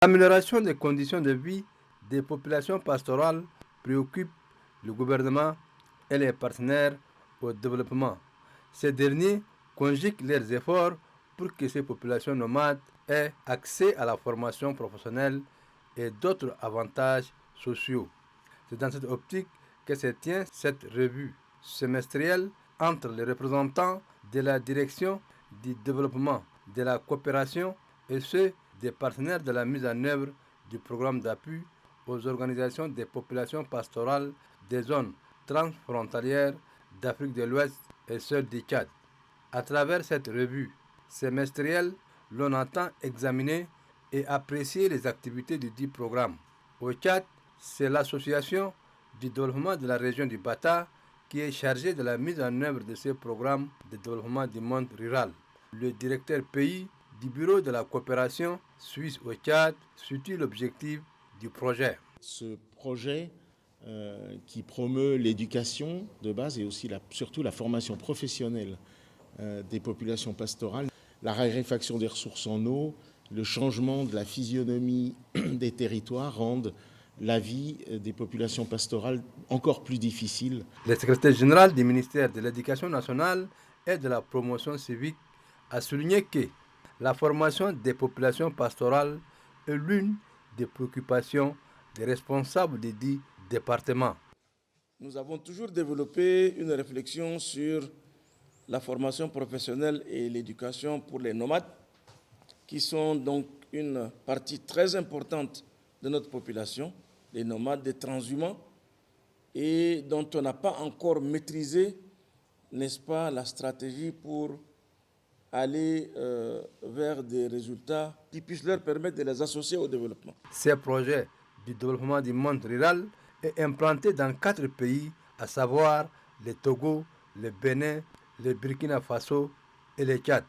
L'amélioration des conditions de vie des populations pastorales préoccupe le gouvernement et les partenaires au développement. Ces derniers conjuguent leurs efforts pour que ces populations nomades aient accès à la formation professionnelle et d'autres avantages sociaux. C'est dans cette optique que se tient cette revue semestrielle entre les représentants de la direction du développement, de la coopération et ceux des partenaires de la mise en œuvre du programme d'appui aux organisations des populations pastorales des zones transfrontalières d'Afrique de l'Ouest et celles du Tchad. À travers cette revue semestrielle, l'on entend examiner et apprécier les activités du dit programme. Au Tchad, c'est l'association du développement de la région du Bata qui est chargée de la mise en œuvre de ce programme de développement du monde rural. Le directeur pays du bureau de la coopération suisse au Tchad situe l'objectif du projet. Ce projet qui promeut l'éducation de base et aussi surtout la formation professionnelle des populations pastorales, la raréfaction des ressources en eau, le changement de la physionomie des territoires rendent la vie des populations pastorales encore plus difficile. Le secrétaire général du ministère de l'Éducation nationale et de la promotion civique a souligné que la formation des populations pastorales est l'une des préoccupations des responsables des dix départements. Nous avons toujours développé une réflexion sur la formation professionnelle et l'éducation pour les nomades, qui sont donc une partie très importante de notre population, les nomades, des transhumants, et dont on n'a pas encore maîtrisé, n'est-ce pas, la stratégie pour aller vers des résultats qui puissent leur permettre de les associer au développement. Ces projets du développement du monde rural est implanté dans 4 pays, à savoir le Togo, le Bénin, le Burkina Faso et le Tchad.